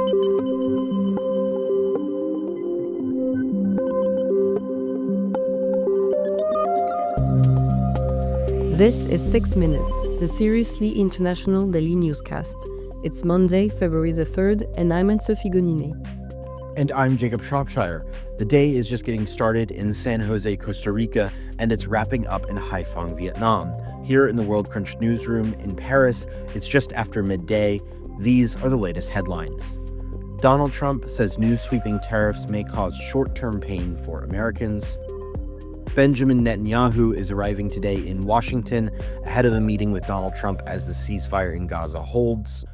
This is 6 Minutes, the seriously international daily newscast. It's Monday, February the 3rd, and I'm Anne-Sophie Goninet. And I'm Jacob Shropshire. The day is just getting started in San Jose, Costa Rica, and it's wrapping up in Haiphong, Vietnam. Here in the Worldcrunch newsroom in Paris, it's just after midday. These are the latest headlines. Donald Trump says new sweeping tariffs may cause short-term pain for Americans. Benjamin Netanyahu is arriving today in Washington ahead of a meeting with Donald Trump as the ceasefire in Gaza holds.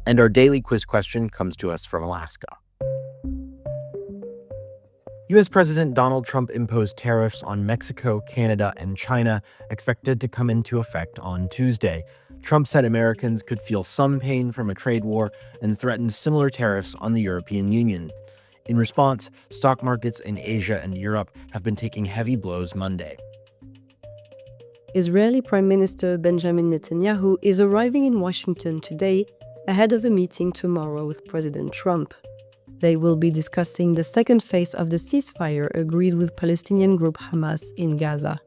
And our daily quiz question comes to us from Alaska. U.S. President Donald Trump imposed tariffs on Mexico, Canada, and China, expected to come into effect on Tuesday. Trump said Americans could feel some pain from a trade war and threatened similar tariffs on the European Union. In response, stock markets in Asia and Europe have been taking heavy blows Monday. Israeli Prime Minister Benjamin Netanyahu is arriving in Washington today ahead of a meeting tomorrow with President Trump. They will be discussing the second phase of the ceasefire agreed with Palestinian group Hamas in Gaza.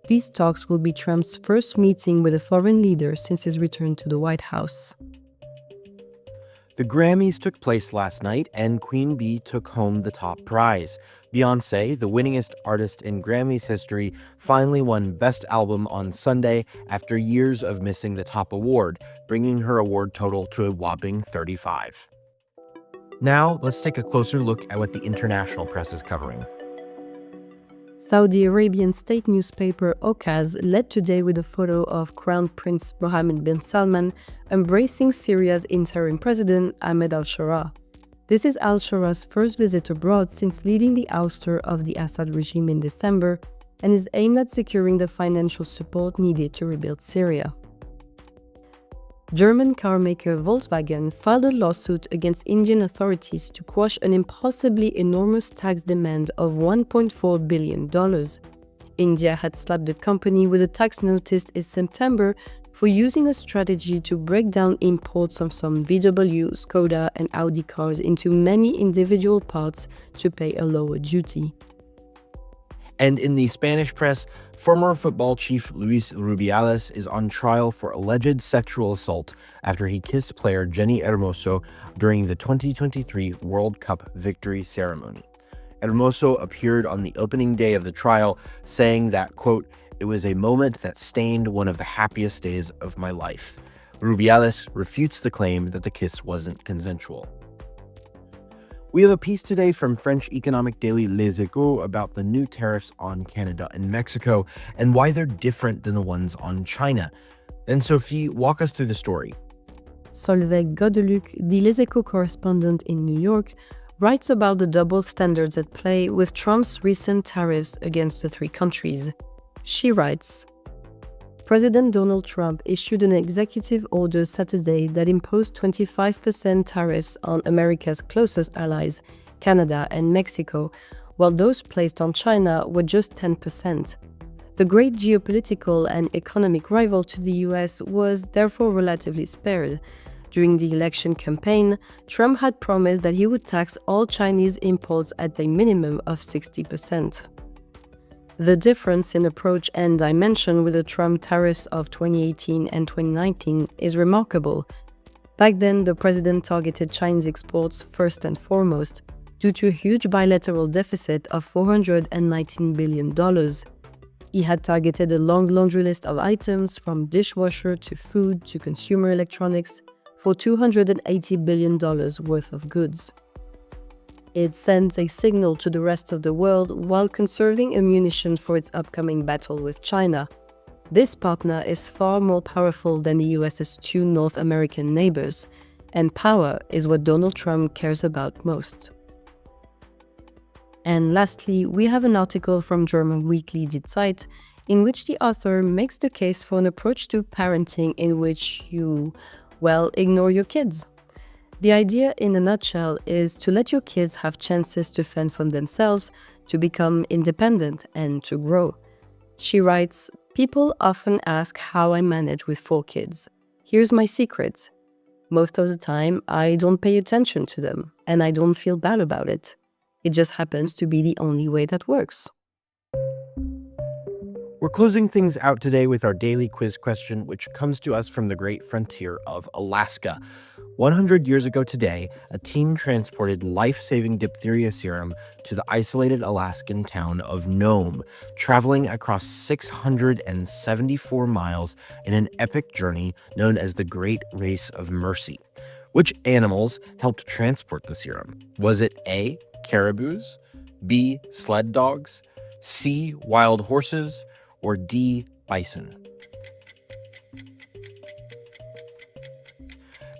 These talks will be Trump's first meeting with a foreign leader since his return to the White House. The Grammys took place last night, and Queen Bee took home the top prize. Beyoncé, the winningest artist in Grammys history, finally won Best Album on Sunday after years of missing the top award, bringing her award total to a whopping 35. Now, let's take a closer look at what the international press is covering. Saudi Arabian state newspaper Okaz led today with a photo of Crown Prince Mohammed bin Salman embracing Syria's interim president Ahmed al-Shara. This is al-Shara's first visit abroad since leading the ouster of the Assad regime in December and is aimed at securing the financial support needed to rebuild Syria. German carmaker Volkswagen filed a lawsuit against Indian authorities to quash an impossibly enormous tax demand of $1.4 billion. India had slapped the company with a tax notice in September for using a strategy to break down imports of some VW, Skoda, and Audi cars into many individual parts to pay a lower duty. And in the Spanish press, former football chief Luis Rubiales is on trial for alleged sexual assault after he kissed player Jenny Hermoso during the 2023 World Cup victory ceremony. Hermoso appeared on the opening day of the trial, saying that, quote, "It was a moment that stained one of the happiest days of my life." Rubiales refutes the claim that the kiss wasn't consensual. We have a piece today from French economic daily Les Echos about the new tariffs on Canada and Mexico and why they're different than the ones on China. Anne-Sophie, walk us through the story. Solveig Godeluc, the Les Echos correspondent in New York, writes about the double standards at play with Trump's recent tariffs against the three countries. She writes, President Donald Trump issued an executive order Saturday that imposed 25% tariffs on America's closest allies, Canada and Mexico, while those placed on China were just 10%. The great geopolitical and economic rival to the US was therefore relatively spared. During the election campaign, Trump had promised that he would tax all Chinese imports at a minimum of 60%. The difference in approach and dimension with the Trump tariffs of 2018 and 2019 is remarkable. Back then, the president targeted Chinese exports first and foremost, due to a huge bilateral deficit of $419 billion. He had targeted a long laundry list of items from dishwasher to food to consumer electronics for $280 billion worth of goods. It sends a signal to the rest of the world while conserving ammunition for its upcoming battle with China. This partner is far more powerful than the US's two North American neighbors, and power is what Donald Trump cares about most. And lastly, we have an article from German weekly Die Zeit in which the author makes the case for an approach to parenting in which you, ignore your kids. The idea, in a nutshell, is to let your kids have chances to fend for themselves, to become independent, and to grow. She writes, People often ask how I manage with 4 kids. Here's my secret. Most of the time, I don't pay attention to them, and I don't feel bad about it. It just happens to be the only way that works. We're closing things out today with our daily quiz question, which comes to us from the great frontier of Alaska. 100 years ago today, a team transported life-saving diphtheria serum to the isolated Alaskan town of Nome, traveling across 674 miles in an epic journey known as the Great Race of Mercy. Which animals helped transport the serum? Was it A, caribous, B, sled dogs, C, wild horses, or D, bison?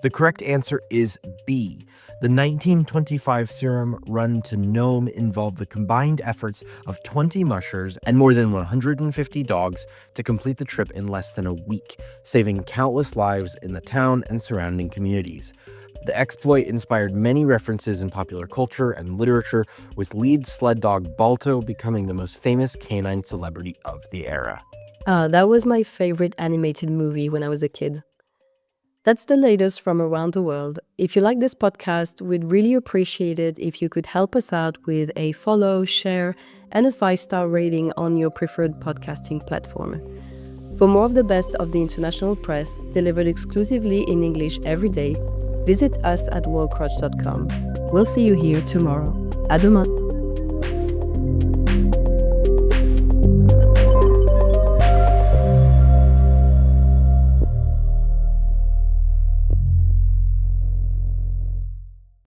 The correct answer is B. The 1925 serum run to Nome involved the combined efforts of 20 mushers and more than 150 dogs to complete the trip in less than a week, saving countless lives in the town and surrounding communities. The exploit inspired many references in popular culture and literature, with lead sled dog Balto becoming the most famous canine celebrity of the era. That was my favorite animated movie when I was a kid. That's the latest from around the world. If you like this podcast, we'd really appreciate it if you could help us out with a follow, share, and a 5-star rating on your preferred podcasting platform. For more of the best of the international press, delivered exclusively in English every day, visit us at worldcrunch.com. We'll see you here tomorrow. À demain!